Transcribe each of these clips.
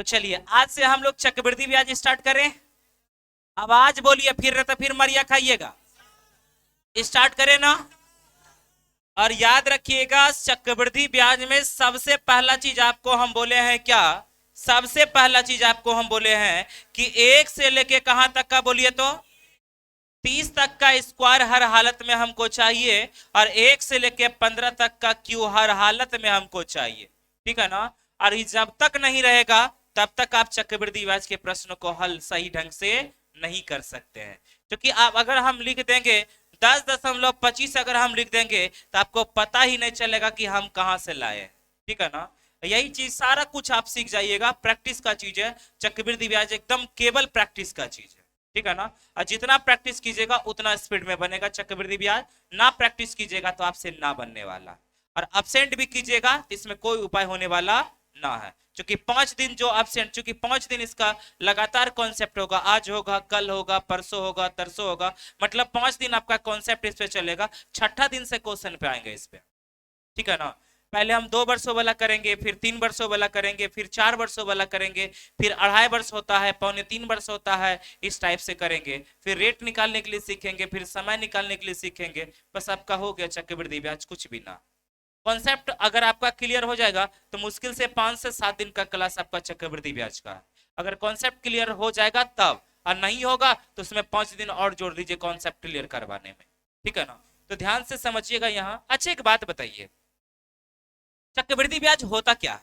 तो चलिए आज से हम लोग चक्रवृद्धि ब्याज स्टार्ट करें। आवाज बोलिए, फिर तो फिर मरिया खाइएगा। स्टार्ट करें ना। और याद रखिएगा चक्रवृद्धि ब्याज में सबसे पहला चीज आपको हम बोले हैं क्या? सबसे पहला चीज आपको हम बोले हैं कि 1 से लेके कहां तक का बोलिए तो 30 तक का स्क्वायर हर हालत में हमको चाहिए, और 1 से लेके 15 तक का क्यू हर हालत में हमको चाहिए। ठीक है ना। और ये जब तक नहीं रहेगा तब तक आप चक्रवृद्धि ब्याज के प्रश्न को हल सही ढंग से नहीं कर सकते हैं। क्योंकि आप अगर हम लिख देंगे 10.25 अगर हम लिख देंगे तो आपको पता ही नहीं चलेगा कि हम कहां से लाए। ठीक है ना। यही चीज सारा कुछ आप सीख जाइएगा, प्रैक्टिस का चीज है। चक्रवृद्धि ब्याज एकदम केवल प्रैक्टिस का चीज है। ठीक है ना। और जितना प्रैक्टिस कीजिएगा उतना स्पीड में बनेगा चक्रवृद्धि ब्याज। ना प्रैक्टिस कीजिएगा तो आपसे ना बनने वाला। और अब्सेंट भी कीजिएगा तो इसमें कोई उपाय होने वाला ना है। क्योंकि 5 दिन जो अब्सेंट, चूंकि 5 दिन इसका लगातार कॉन्सेप्ट होगा, आज होगा, कल होगा, परसों होगा, तरसों होगा, मतलब 5 दिन आपका कॉन्सेप्ट इस पे चलेगा। छठा दिन से क्वेश्चन पे आएंगे इस पे। ठीक है ना। पहले हम 2 वर्षों वाला करेंगे, फिर 3 वर्षों वाला करेंगे, फिर 4 वर्षों वाला करेंगे, फिर 2.5 वर्ष होता है, 2.75 वर्ष होता है, इस टाइप से करेंगे। फिर रेट निकालने के लिए सीखेंगे, फिर समय निकालने के लिए सीखेंगे। बस आपका हो गया चक्रवृद्धि ब्याज, कुछ भी ना। कॉन्सेप्ट अगर आपका क्लियर हो जाएगा तो मुश्किल से 5 से 7 दिन का क्लास आपका चक्रवृद्धि ब्याज का है। अगर कॉन्सेप्ट क्लियर हो जाएगा तब, और नहीं होगा तो उसमें 5 दिन और जोड़ दीजिए कॉन्सेप्ट क्लियर करवाने में। ठीक है ना। तो ध्यान से समझिएगा यहाँ। अच्छा एक बात बताइए, चक्रवृद्धि ब्याज होता क्या है?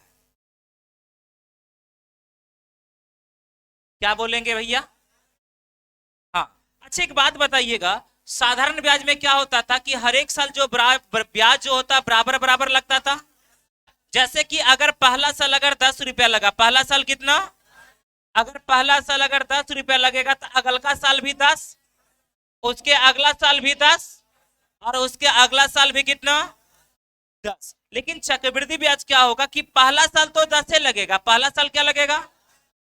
क्या बोलेंगे भैया? हाँ। अच्छा एक बात बताइएगा, साधारण ब्याज में क्या होता था कि हर एक साल जो ब्याज जो होता बराबर बराबर लगता था। जैसे कि अगर पहला साल अगर 10 रुपया लगा, पहला साल कितना, अगर पहला साल अगर 10 रुपया लगेगा तो अगला साल भी 10, उसके अगला साल भी 10, और उसके अगला साल भी कितना, 10। लेकिन चक्रवृद्धि ब्याज क्या होगा कि पहला साल तो 10 से लगेगा, पहला साल क्या लगेगा,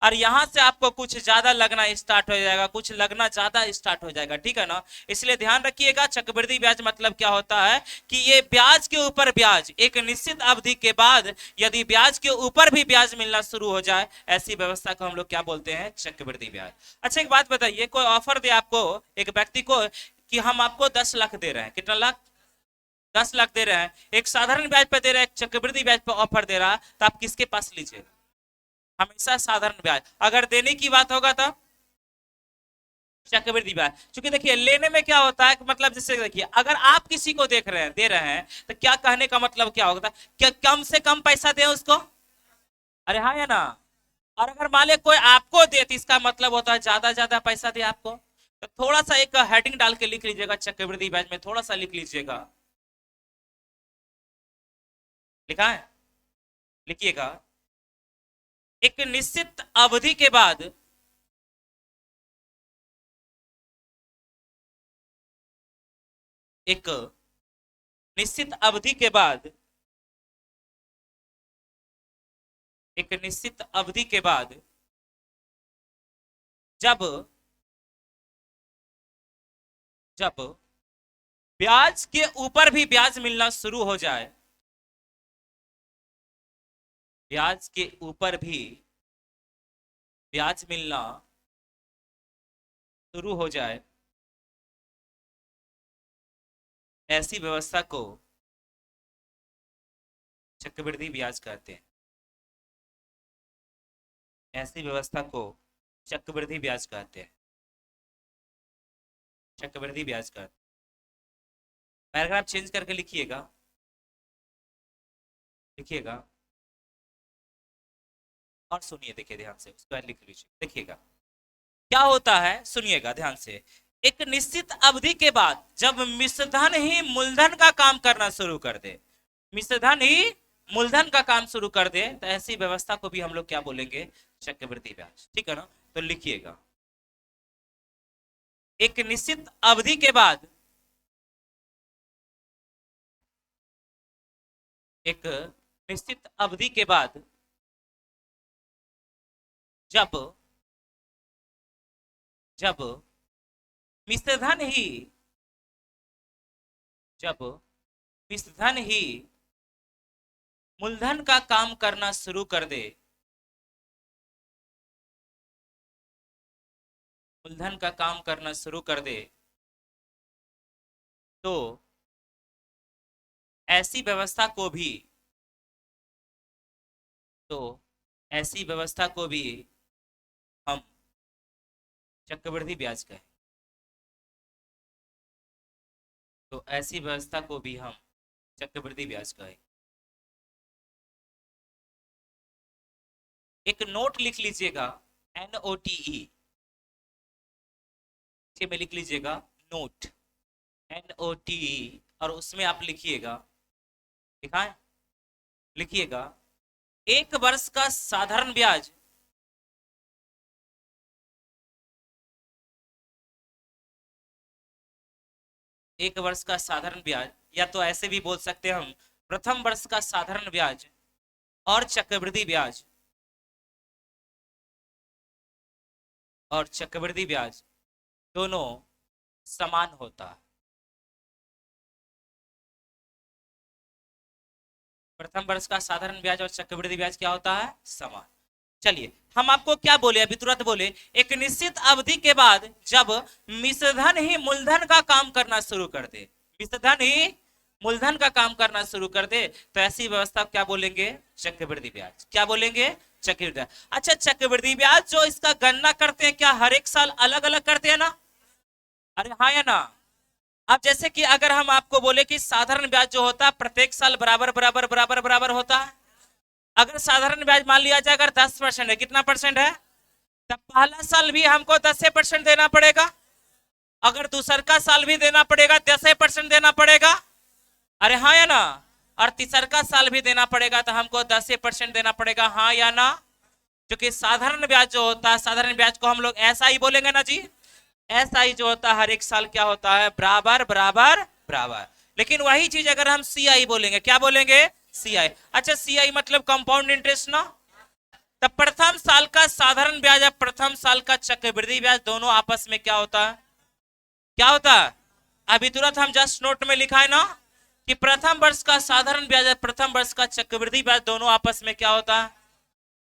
और यहां से आपको कुछ ज्यादा लगना स्टार्ट हो जाएगा, कुछ लगना ज्यादा स्टार्ट हो जाएगा। ठीक है ना। इसलिए ध्यान रखिएगा चक्रवृद्धि ब्याज मतलब क्या होता है कि ये ब्याज के ऊपर ब्याज एक निश्चित अवधि के बाद यदि ब्याज के ऊपर भी ब्याज मिलना शुरू हो जाए, ऐसी व्यवस्था को हम लोग क्या बोलते हैं, चक्रवृद्धि ब्याज। अच्छा एक बात बताइए, कोई ऑफर दे आपको, एक व्यक्ति को, कि हम आपको 10 लाख दे रहे हैं, कितना लाख, 10 लाख दे रहे हैं, एक साधारण ब्याज पे दे रहे हैं, एक चक्रवृद्धि ब्याज पे ऑफर दे रहा है, तो आप किसके पास लीजिए? हमेशा साधारण ब्याज। अगर देने की बात होगा तो चक्रवृद्धि ब्याज। क्योंकि देखिए लेने में क्या होता है कि मतलब जैसे देखिए अगर आप किसी को देख रहे हैं, दे रहे हैं, तो क्या कहने का मतलब क्या होता है, क्या कम से कम पैसा दे उसको? अरे हाँ या ना। और अगर मान ले कोई आपको दे तो इसका मतलब होता है ज्यादा ज्यादा पैसा दे आपको। तो थोड़ा सा एक हेडिंग डाल के लिख लीजिएगा चक्रवृद्धि ब्याज में, थोड़ा सा लिख लीजिएगा। लिखा है? लिखिएगा। एक निश्चित अवधि के बाद, एक निश्चित अवधि के बाद, एक निश्चित अवधि के बाद जब जब ब्याज के ऊपर भी ब्याज मिलना शुरू हो जाए, ब्याज के ऊपर भी ब्याज मिलना शुरू हो जाए, ऐसी व्यवस्था को चक्रवृद्धि ब्याज कहते हैं। ऐसी व्यवस्था को चक्रवृद्धि ब्याज कहते हैं। चक्रवृद्धि ब्याज कहते हैं। पैराग्राफ चेंज करके लिखिएगा। लिखिएगा और सुनिए, देखिए ध्यान से, उसके बाद लिख लीजिए। देखिएगा क्या होता है, सुनिएगा ध्यान से। एक निश्चित अवधि के बाद जब मिश्रधन ही मूलधन का काम करना शुरू कर दे, मिश्रधन ही मूलधन का काम शुरू कर दे, तो ऐसी व्यवस्था को भी हम लोग क्या बोलेंगे, चक्रवृद्धि ब्याज। ठीक है ना। तो लिखिएगा, एक निश्चित अवधि के बाद, एक निश्चित अवधि के बाद जब जब मिश्रधन ही जब मिश्रधन ही मूलधन का काम करना शुरू कर दे, मूलधन का काम करना शुरू कर दे तो ऐसी व्यवस्था को भी तो ऐसी व्यवस्था को भी हम चक्रवृद्धि ब्याज कहें। तो ऐसी व्यवस्था को भी हम चक्रवृद्धि ब्याज कहें। एक नोट लिख लीजिएगा, NOTE में लिख लीजिएगा नोट, NOTE, और उसमें आप लिखिएगा, लिखा है, लिखिएगा 1 वर्ष का साधारण ब्याज एक वर्ष का साधारण ब्याज, या तो ऐसे भी बोल सकते हैं हम, प्रथम वर्ष का साधारण ब्याज और चक्रवृद्धि ब्याज दोनों समान होता है। प्रथम वर्ष का साधारण ब्याज और चक्रवृद्धि ब्याज क्या होता है? समान। चलिए हम आपको क्या बोले अभी तुरंत बोले, एक निश्चित अवधि के बाद जब मिश्रधन ही मूलधन का काम करना शुरू कर दे, मिश्रधन ही मूलधन का काम करना शुरू कर दे, तो ऐसी व्यवस्था क्या बोलेंगे? चक्रवृद्धि ब्याज। क्या बोलेंगे? चक्रवृद्धि ब्याज। अच्छा, चक्रवृद्धि ब्याज जो इसका गणना करते हैं, क्या हर एक साल अलग अलग करते हैं ना? अरे हाँ या ना? अब जैसे कि अगर हम आपको बोले कि साधारण ब्याज जो होता है प्रत्येक साल बराबर बराबर बराबर बराबर होता है, अगर साधारण ब्याज मान लिया जाए अगर 10% है, कितना परसेंट है? तब पहला साल भी हमको 10% देना पड़ेगा, अगर दूसर का साल भी देना पड़ेगा 10% देना पड़ेगा। अरे हाँ या ना? और तीसर का साल भी देना पड़ेगा तो हमको 10% देना पड़ेगा, हाँ या ना? क्योंकि साधारण ब्याज जो होता है, साधारण ब्याज को हम लोग ऐसा ही बोलेंगे ना जी, ऐसा ही जो होता है हर एक साल क्या होता है? बराबर बराबर बराबर। लेकिन वही चीज अगर हम CI बोलेंगे, क्या बोलेंगे? CI। अच्छा, CI मतलब कंपाउंड इंटरेस्ट ना? तब प्रथम साल का साधारण ब्याज और प्रथम साल का चक्रवृद्धि ब्याज दोनों आपस में क्या होता है? क्या होता है? अभी तुरंत हम जस्ट नोट में लिखा है ना कि प्रथम वर्ष का साधारण ब्याज और प्रथम वर्ष का चक्रवृद्धि ब्याज दोनों आपस में क्या होता है?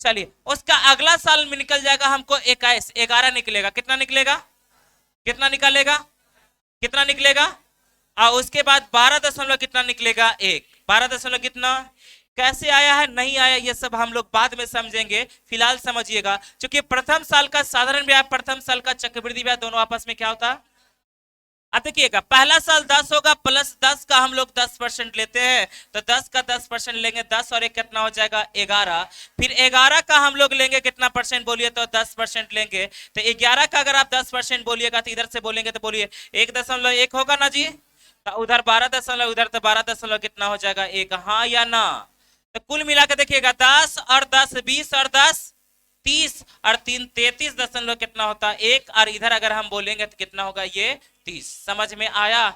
चलिए उसका अगला साल में निकल जाएगा हमको 11 निकलेगा। कितना निकलेगा? कितना निकालेगा? कितना निकलेगा? और उसके बाद 12 दशमलव कितना निकलेगा? 1। 12 दशमलव कितना? कैसे आया है नहीं आया ये सब हम लोग बाद में समझेंगे, फिलहाल समझिएगा। क्योंकि प्रथम साल का साधारण ब्याज प्रथम साल का चक्रवृद्धि ब्याज दोनों आपस में क्या होता है? अब देखिएगा, पहला साल 10 होगा प्लस 10 का हम लोग 10% लेते हैं, तो 10 का 10% लेंगे, 10 और 1 कितना हो जाएगा? 11। फिर 11 का हम लोग लेंगे कितना परसेंट बोलिए? तो 10% लेंगे। तो 11 का अगर आप 10% बोलिएगा तो इधर से बोलेंगे तो बोलिए 1.1 होगा ना जी? तो उधर 12 उधर तो 12 कितना हो जाएगा? 1। हाँ या ना? तो कुल मिलाकर देखिएगा 10 और 10 20 और 10 30 और 3 33 दशमलव कितना होता है? 1। और इधर अगर हम बोलेंगे तो कितना होगा? ये 30। समझ में आया?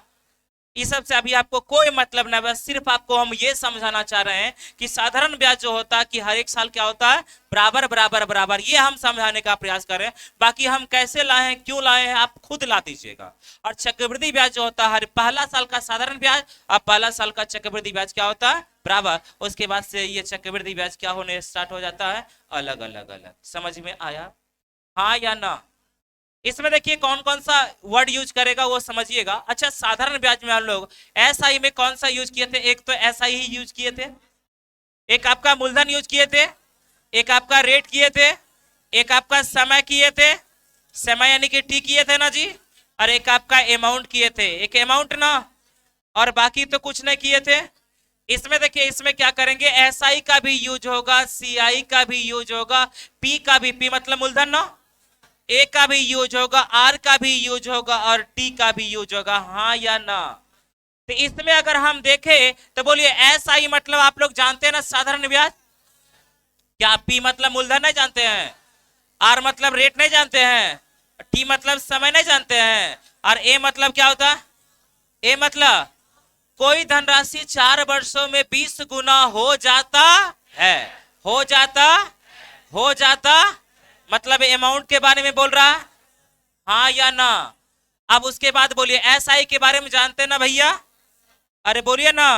इस सब से अभी आपको कोई मतलब नहीं, बस सिर्फ आपको हम ये समझाना चाह रहे हैं कि साधारण ब्याज जो होता है कि हर एक साल क्या होता है? बराबर बराबर बराबर। ये हम समझाने का प्रयास कर रहे हैं, बाकी हम कैसे लाए हैं क्यों लाए हैं आप खुद ला दीजिएगा। और चक्रवृद्धि ब्याज जो होता है हर पहला साल का साधारण ब्याज और पहला साल का चक्रवृद्धि ब्याज क्या होता है? बराबर। उसके बाद से ये चक्रवृद्धि ब्याज क्या होने स्टार्ट हो जाता है? अलग अलग अलग। समझ में आया? हाँ या ना? इसमें देखिए कौन कौन सा वर्ड यूज करेगा वो समझिएगा। अच्छा, साधारण ब्याज में हम लोग SI में कौन सा यूज किए थे? एक तो SI ही यूज किए थे, एक आपका मूलधन यूज किए थे, एक आपका रेट किए थे, एक आपका समय किए थे, समय यानी कि T किए थे ना जी, और एक आपका अमाउंट किए थे, एक अमाउंट ना, और बाकी तो कुछ नहीं किए थे। इसमें देखिए इसमें क्या करेंगे? SI का भी यूज होगा, CI का भी यूज होगा, P का भी, P मतलब मूलधन ना, A का भी यूज होगा, R का भी यूज होगा और T का भी यूज होगा। हाँ या ना? तो इसमें अगर हम देखें तो बोलिए SI मतलब आप लोग जानते हैं ना साधारण ब्याज। क्या P मतलब मूलधन नहीं जानते हैं? R मतलब रेट नहीं जानते हैं? T मतलब समय नहीं जानते हैं? और A मतलब क्या होता है? A मतलब कोई धनराशि 4 वर्षों में 20 गुना हो जाता है। हो जाता मतलब अमाउंट के बारे में बोल रहा है। हाँ या ना? अब उसके बाद बोलिए SI के बारे में जानते हैं ना भैया? अरे बोलिए ना।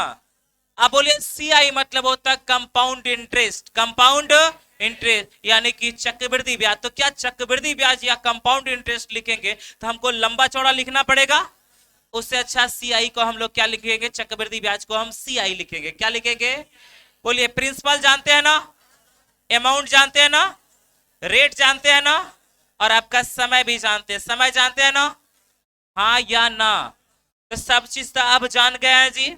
अब बोलिए CI मतलब होता है कंपाउंड इंटरेस्ट। कंपाउंड इंटरेस्ट यानी कि चक्रवृद्धि ब्याज। तो क्या चक्रवृद्धि ब्याज या कंपाउंड इंटरेस्ट लिखेंगे तो हमको लंबा चौड़ा लिखना पड़ेगा, उससे अच्छा सीआई को हम लोग क्या लिखेंगे, चक्रवृद्धि ब्याज को हम सीआई लिखेंगे। क्या लिखेंगे बोलिए, प्रिंसिपल जानते हैं ना, अमाउंट जानते हैं ना, रेट जानते हैं ना, और आपका समय भी जानते हैं, समय जानते हैं ना, हाँ या ना। तो सब चीज तो अब जान गए हैं जी,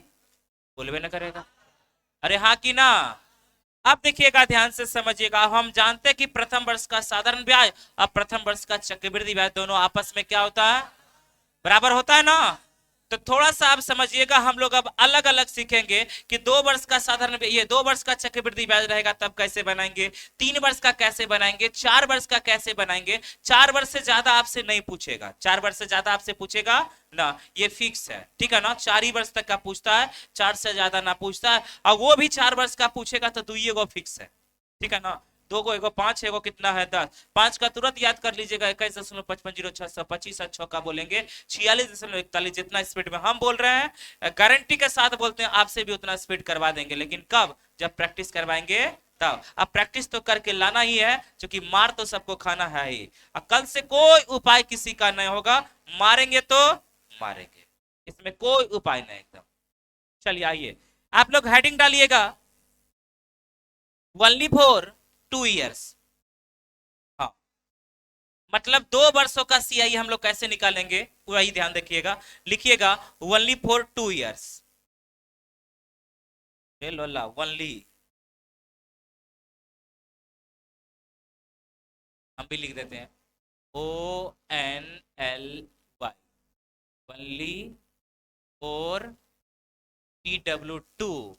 बोलवे ना करेगा, अरे हाँ कि ना। अब देखिएगा ध्यान से समझिएगा, हम जानते हैं कि प्रथम वर्ष का साधारण ब्याज और प्रथम वर्ष का चक्रवृद्धि ब्याज दोनों आपस में क्या होता है, बराबर होता है ना। तो थोड़ा सा आप समझिएगा, हम लोग अब अलग अलग सीखेंगे कि 2 वर्ष का साधारण, ये 2 वर्ष का चक्रवृद्धि ब्याज रहेगा तब कैसे बनाएंगे, 3 वर्ष का कैसे बनाएंगे, 4 वर्ष का कैसे बनाएंगे। 4 वर्ष से ज्यादा आपसे नहीं पूछेगा, 4 वर्ष से ज्यादा आपसे पूछेगा ना, ये फिक्स है, ठीक है ना। 4 ही वर्ष तक का पूछता है, 4 से ज्यादा ना पूछता है, और वो भी 4 वर्ष का पूछेगा तो 2 फिक्स है, ठीक है ना। 2 को 1 5, 1 कितना है 10, 5 का तुरंत याद कर लीजिएगा, 21.550625 6 का बोलेंगे 46.41, जितना स्पीड में हम बोल रहे हैं गारंटी के साथ बोलते हैं आपसे भी उतना स्पीड करवा देंगे, लेकिन कब, जब प्रैक्टिस करवाएंगे तब। अब प्रैक्टिस तो करके लाना ही है, क्योंकि मार तो सबको खाना है ही, कल से कोई उपाय किसी का नहीं होगा, मारेंगे तो मारेंगे, इसमें कोई उपाय नहीं एकदम। चलिए आइए, आप लोग हेडिंग डालिएगा ओनली फॉर 2 years। हाँ, मतलब 2 वर्षों का सीआई हम लोग कैसे निकालेंगे वही ध्यान रखिएगा, लिखिएगा ओनली फॉर 2 years। लोला ओनली, हम भी लिख देते हैं ONLY, ओनली फॉर TW2,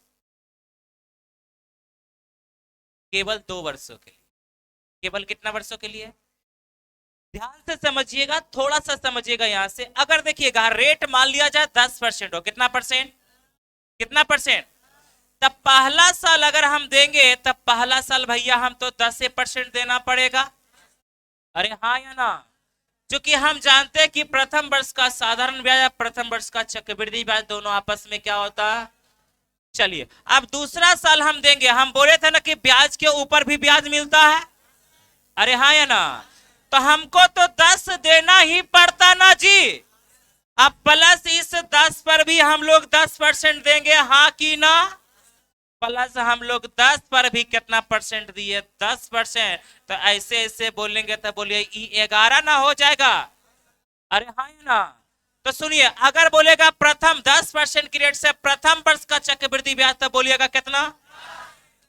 केवल 2 वर्षों के लिए, केवल कितना वर्षों के लिए, ध्यान से समझिएगा, थोड़ा सा समझिएगा यहां से। अगर देखिएगा रेट मान लिया जाए 10% हो, कितना परसेंट, कितना परसेंट, तब पहला साल अगर हम देंगे तब पहला साल भैया हम तो 10% देना पड़ेगा, अरे हाँ या ना। क्योंकि हम जानते हैं कि प्रथम वर्ष का साधारण ब्याज, प्रथम वर्ष का चक्रवृद्धि ब्याज दोनों आपस में क्या होता है। चलिए अब दूसरा साल हम देंगे, हम बोले थे ना कि ब्याज के ऊपर भी ब्याज मिलता है, अरे हाँ या ना, तो हमको तो 10 देना ही पड़ता ना जी। अब प्लस इस 10 पर भी हम लोग 10% देंगे, हाँ कि ना, प्लस हम लोग 10 पर भी कितना परसेंट दिए, 10%। तो ऐसे ऐसे बोलेंगे तो बोलिए 11 ना हो जाएगा, अरे हाँ या ना। तो सुनिए, अगर बोलेगा प्रथम 10% की रेट से प्रथम वर्ष का चक्रवृद्धि ब्याज, तो बोलिएगा कितना,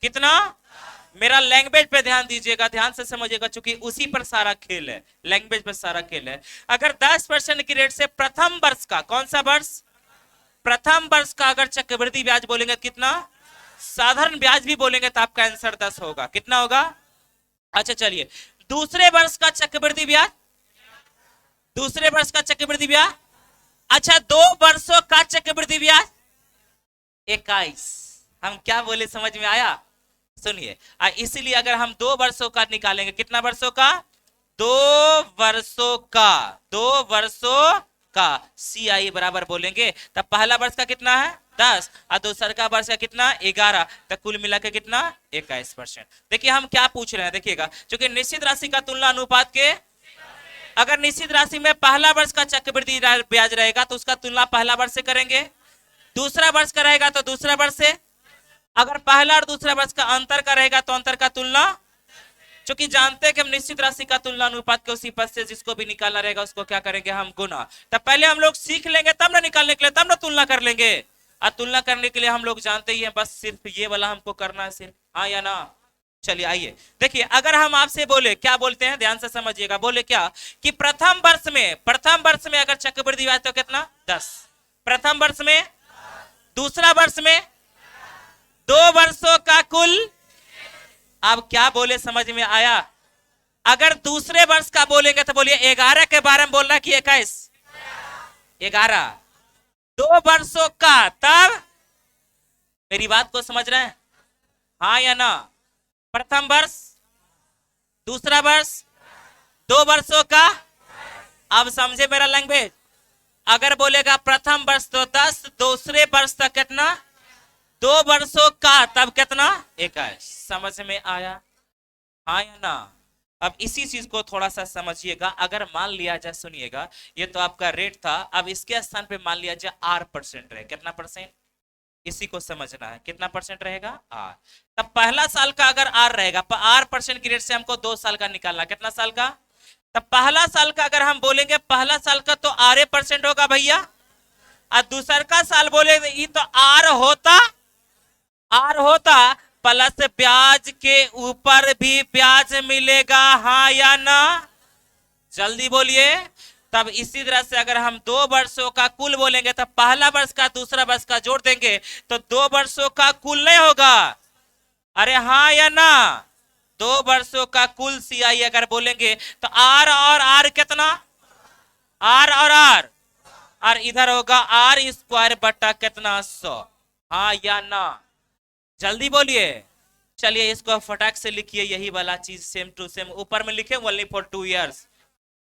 कितना, मेरा लैंग्वेज पे ध्यान दीजिएगा, ध्यान से समझिएगा, क्योंकि उसी पर सारा खेल है, लैंग्वेज पर सारा खेल है। अगर 10% की रेट से प्रथम वर्ष का, कौन सा वर्ष, प्रथम वर्ष का अगर चक्रवृद्धि ब्याज बोलेंगे कितना, साधारण ब्याज भी बोलेंगे तो आपका आंसर 10 होगा, कितना होगा। अच्छा चलिए, दूसरे वर्ष का चक्रवृद्धि ब्याज, दूसरे वर्ष का चक्रवृद्धि ब्याज, अच्छा 2 वर्षों का चक्रवृद्धि ब्याज 21, हम क्या बोले समझ में आया। सुनिए, इसीलिए अगर हम 2 वर्षों का निकालेंगे, कितना वर्षों का, 2 वर्षों का, 2 वर्षों का सीआई बराबर बोलेंगे, तब पहला वर्ष का कितना है 10 और दूसरा का वर्ष का कितना 11, तब कुल मिला के कितना 21%। देखिए हम क्या पूछ रहे हैं, देखिएगा, क्योंकि निश्चित राशि का तुलना अनुपात के, अगर निश्चित राशि में पहला वर्ष का चक्रवृद्धि ब्याज रहेगा तो उसका तुलना पहला वर्ष से करेंगे, दूसरा वर्ष का रहेगा तो दूसरा वर्ष से, अगर पहला और दूसरा वर्ष का अंतर का रहेगा तो अंतर का तुलना, क्योंकि जानते हैं कि हम निश्चित राशि का तुलना अनुपात के उसी पद से जिसको भी निकालना रहेगा उसको क्या करेंगे हम, गुना। तब पहले हम लोग सीख लेंगे तब ना निकालने के लिए, तब ना तुलना कर लेंगे, और तुलना करने के लिए हम लोग जानते ही हैं, बस सिर्फ ये वाला हमको करना है सिर्फ, हाँ या ना। चलिए आइए देखिए, अगर हम आपसे बोले, क्या बोलते हैं ध्यान से समझिएगा, बोले क्या कि प्रथम वर्ष में अगर चक्रवृद्धि ब्याज तो कितना 10, प्रथम वर्ष में, दूसरा वर्ष में, 2 वर्षों का कुल, अब क्या बोले समझ में आया। अगर दूसरे वर्ष का बोलेंगे तो बोलिए 11 के बारे में बोलना कि 21, 11, 2 वर्षों का, तब मेरी बात को समझ रहे हैं, हाँ या ना। प्रथम वर्ष, दूसरा वर्ष, 2 वर्षों का, अब समझे मेरा लैंग्वेज। अगर बोलेगा प्रथम वर्ष तो 10, दूसरे वर्ष तक कितना 2 वर्षों का, तब कितना 21, समझ में आया। हाँ या ना। अब इसी चीज को थोड़ा सा समझिएगा। अगर मान लिया जाए, सुनिएगा, ये तो आपका रेट था, अब इसके स्थान पे मान लिया जाए आर परसेंट रहे, कितना परसेंट, इसी को समझना है, कितना परसेंट रहेगा आर। तब पहला साल का अगर आर रहेगा, आर परसेंट की रेट से हमको 2 साल का निकालना, कितना साल का, तब पहला साल का अगर हम बोलेंगे पहला साल का तो आर परसेंट होगा भैया, और दूसर का साल बोले ये तो आर होता प्लस ब्याज के ऊपर भी ब्याज मिलेगा, हाँ या ना, जल्दी बोलिए। तब इसी तरह से अगर हम 2 वर्षों का कुल बोलेंगे तब पहला वर्ष का दूसरा वर्ष का जोड़ देंगे तो 2 वर्षों का कुल नहीं होगा, अरे हाँ या ना, 2 वर्षों का कुल सीआई अगर बोलेंगे तो आर और आर कितना, आर और आर, और इधर होगा आर स्क्वायर बटा कितना 100, हाँ या ना, जल्दी बोलिए। चलिए इसको फटाक से लिखिए, यही वाला चीज सेम टू सेम ऊपर में लिखे, ओनली फॉर 2 इयर्स,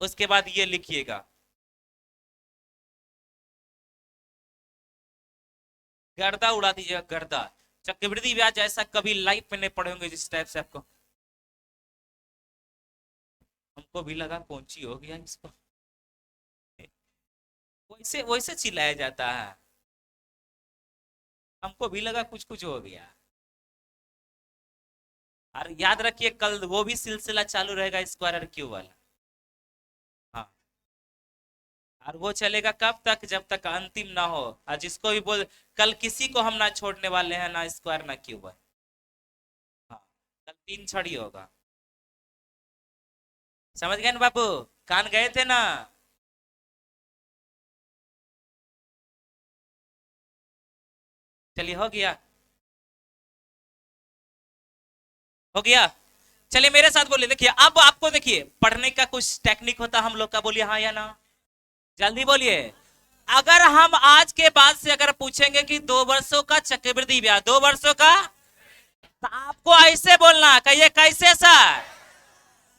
उसके बाद ये लिखिएगा, गर्दा उड़ा दीजिएगा गर्दा। चक्रवृद्धि ब्याज ऐसा कभी लाइफ में नहीं पढ़े होंगे जिस टाइप से आपको, हमको भी लगा कौन सी हो गया इसको, वैसे वैसे चिल्लाया जाता है, हमको भी लगा कुछ कुछ हो गया। और याद रखिए कल वो भी सिलसिला चालू रहेगा स्क्वायर और क्यू वाला, हाँ, और वो चलेगा कब तक, जब तक अंतिम ना हो, और जिसको भी बोल, कल किसी को हम ना छोड़ने वाले हैं, ना स्क्वायर ना क्यूब, हाँ, कल 3 छड़ी होगा, समझ गए ना बाबू, कान गए थे ना। चलिए हो गया, हो गया। चलिए मेरे साथ बोलिए, देखिए अब आपको देखिए पढ़ने का कुछ टेक्निक होता है हम लोग का, बोलिए हाँ या ना, जल्दी बोलिए। अगर हम आज के बाद से अगर पूछेंगे कि 2 वर्षों का चक्रवृद्धि ब्याज, 2 वर्षों का, तो आपको ऐसे बोलना, कहिए कैसे सर,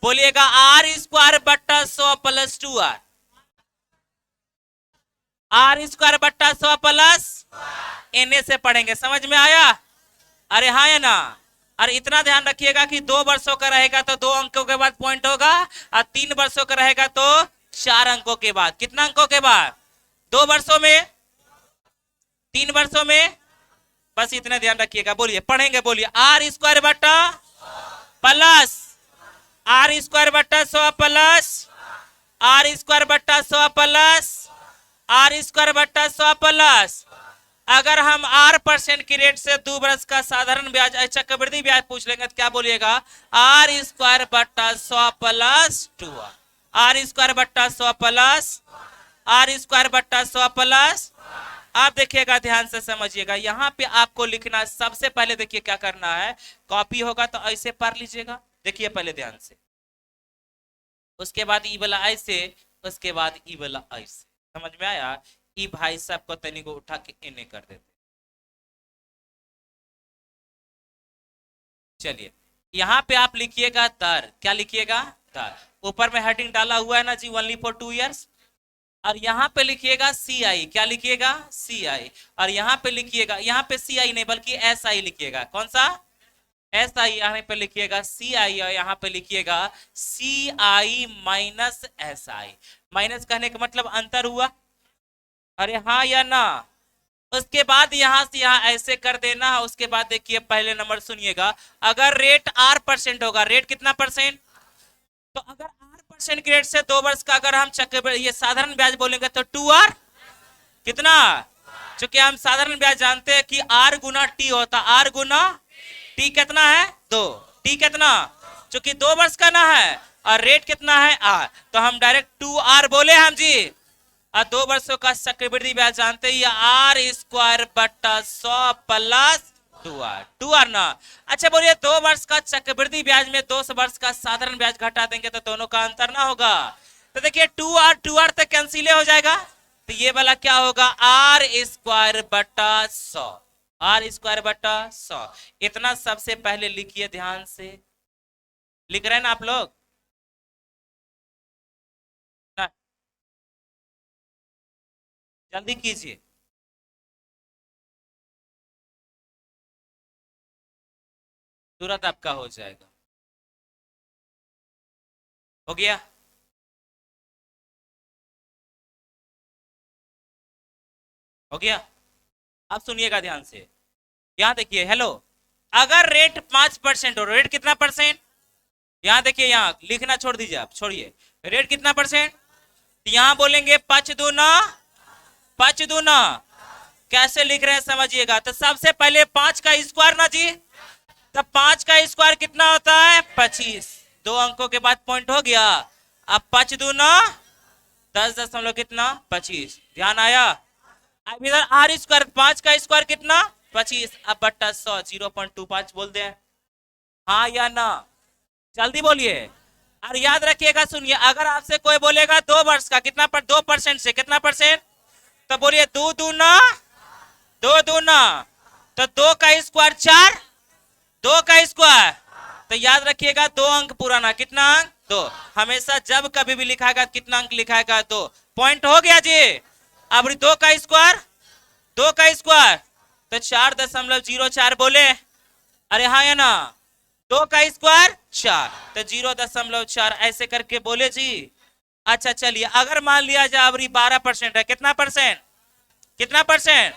बोलिएगा आर स्क्वायर बट्टा 100 + 2 आर, आर स्क्वायर बट्टा 100 + एन से पढ़ेंगे, समझ में आया, अरे हाँ या ना। और इतना ध्यान रखिएगा कि 2 वर्षों का रहेगा तो 2 अंकों के बाद पॉइंट होगा, और 3 वर्षों का रहेगा तो 4 अंकों के बाद, कितना अंकों के बाद, 2 वर्षों में, 3 वर्षों में, बस इतना ध्यान रखिएगा, बोलिए पढ़ेंगे, बोलिए आर स्क्वायर बट्टा प्लस, आर स्क्वायर बट्टा 100 + आर स्क्वायर बट्टा 100 + आर स्क्वायर बट्टा 100 + अगर हम आर परसेंट की रेट से 2 वर्ष का साधारण ब्याज चक्रवृद्धि ब्याज पूछ लेंगे तो क्या बोलिएगा, आर स्क्वायर बट्टा 100 + 2 आर, आर स्क्वायर बट्टा 100 + आर स्क्वायर बट्टा 100 + आप देखिएगा ध्यान से समझिएगा, यहाँ पे आपको लिखना सबसे पहले, देखिए क्या करना है, कॉपी होगा तो ऐसे पढ़ लीजिएगा, देखिए पहले ध्यान से, उसके बाद ई वाला ऐसे, उसके बाद ई वाला ऐसे, समझ में आया। ई भाई साहब को तनी को उठा के इन्हें कर देते, चलिए यहाँ पे आप लिखिएगा दर, क्या लिखिएगा, दर, ऊपर में हेडिंग डाला हुआ है ना जी, ओनली फॉर 2 इयर्स, और यहाँ पे लिखिएगा सी आई, क्या लिखिएगा सी आई, और यहाँ पे लिखिएगा, यहाँ पे सी आई नहीं बल्कि एस आई लिखिएगा, कौन सा, एस आई, यहाँ पे लिखिएगा सी आई, और यहाँ पे लिखिएगा सी आई माइनस एस आई, माइनस कहने का मतलब अंतर हुआ, अरे हाँ या ना। उसके बाद यहां से यहां ऐसे कर देना है, उसके बाद देखिए पहले नंबर सुनिएगा, अगर रेट आर परसेंट होगा, रेट कितना परसेंट, तो अगर आर परसेंट की रेट से 2 वर्ष का अगर हम चक्र ये साधारण ब्याज बोलेंगे तो 2 आर कितना, चूंकि हम साधारण ब्याज जानते हैं कि आर गुना टी होता, आर गुना टी कितना है 2, टी कितना, चूंकि 2 वर्ष का ना है, और रेट कितना है आर, तो हम डायरेक्ट 2 आर बोले हम जी, और 2 वर्षों का चक्रवृद्धि ब्याज जानते ही आर स्क्वायर बट्टा 100 + 2 आर, 2 आर ना। अच्छा बोलिए 2 वर्ष का चक्रवृद्धि ब्याज में 2 वर्ष का साधारण ब्याज घटा देंगे तो दोनों का अंतर ना होगा, तो देखिए 2 आर तक कैंसिल हो जाएगा, तो ये वाला क्या होगा, आर स्क्वायर बट्टा 100, आर स्क्वायर बट्टा 100, इतना सबसे पहले लिखिए ध्यान से, लिख रहे हैं ना आप लोग ना, जल्दी कीजिए, तुरंत आपका हो जाएगा। हो गया? हो गया? अब सुनिएगा ध्यान से, यहां देखिए, हेलो, अगर रेट 5% हो, रेट कितना परसेंट? यहां देखिए, यहां लिखना छोड़ दीजिए, आप छोड़िए, रेट कितना परसेंट? यहां बोलेंगे 5 दूना, 5 दूना, कैसे लिख रहे हैं समझिएगा। तो सबसे पहले 5 का स्क्वायर ना जी, तो 5 का स्क्वायर कितना होता है? 25। 2 अंकों के बाद पॉइंट हो गया। अब 5 दूना 10 दशमलव कितना? 25। ध्यान आया? अब इधर आर स्क्वायर, 5 का स्क्वायर कितना? 25। अब बट्टा 100, 0.25 बोल दे, हाँ या ना? जल्दी बोलिए। और याद रखिएगा, सुनिए, अगर आपसे कोई बोलेगा 2 वर्ष का कितना 2% से कितना परसेंट, तो बोलिए 2 दूना, 2 दूना, तो 2 का स्क्वायर 4, 2 का स्क्वायर, तो याद रखिएगा 2 अंक पुराना, कितना अंक? 2। हमेशा जब कभी भी लिखाएगा कितना अंक लिखाएगा? 2। पॉइंट हो गया जी। अब 2 का स्क्वायर, 2 का स्क्वायर, तो 4.04 बोले, अरे हाँ या ना? 2 का स्क्वायर 4, तो 0.4 ऐसे करके बोले जी। अच्छा चलिए, अगर मान लिया जाए अबरी 12% है, कितना परसेंट? कितना परसेंट?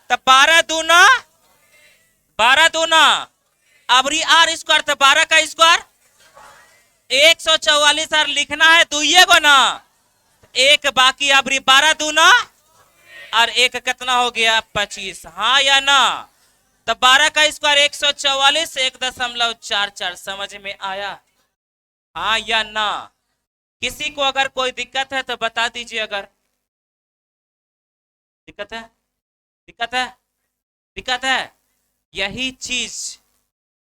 तो 12 दूना, 12 दूना, अबरी आर स्क्वायर, तो 12 का स्क्वायर 144 आर लिखना है दुइये को ना, एक बाकी, अबरी 12 दूना और एक कितना हो गया? 25। हाँ या ना? तो 12 का स्क्वायर 144, 1.44। समझ में आया? हाँ या ना? किसी को अगर कोई दिक्कत है तो बता दीजिए। अगर दिक्कत है, दिक्कत है, दिक्कत है, यही चीज,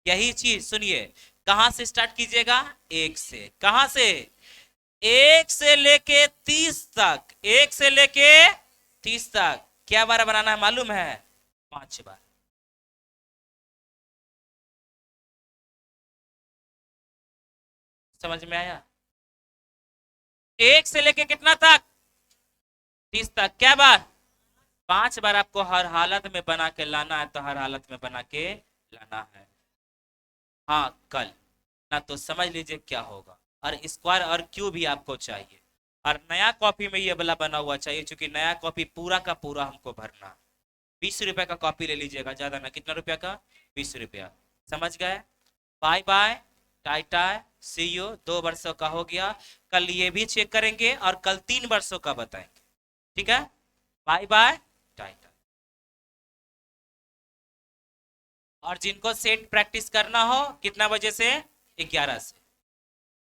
यही चीज सुनिए, कहां से स्टार्ट कीजिएगा? 1 से। कहां से? 1 से लेके 30 तक, 1 से लेके 30 तक क्या बार बनाना है मालूम है? 5 बार। समझ में आया? 1 से लेके कितना तक? 30 तक क्या बार? 5 बार आपको हर हालत में बना के लाना है, तो हर हालत में बना के लाना है। हाँ कल ना, तो समझ लीजिए क्या होगा। और स्क्वायर और क्यू भी आपको चाहिए, और नया कॉपी में ये वाला बना हुआ चाहिए, क्योंकि नया कॉपी पूरा का पूरा हमको भरना है। 20 रुपए का कॉपी ले लीजिएगा, ज्यादा ना। कितना रुपया का? 20 रुपया। समझ गए? Bye bye, tata, see you. 2 वर्षों का हो गया, कल ये भी चेक करेंगे और कल 3 वर्षों का बताएंगे। ठीक है? Bye bye, tata. और जिनको सेट प्रैक्टिस करना हो, कितना बजे से? 11 से।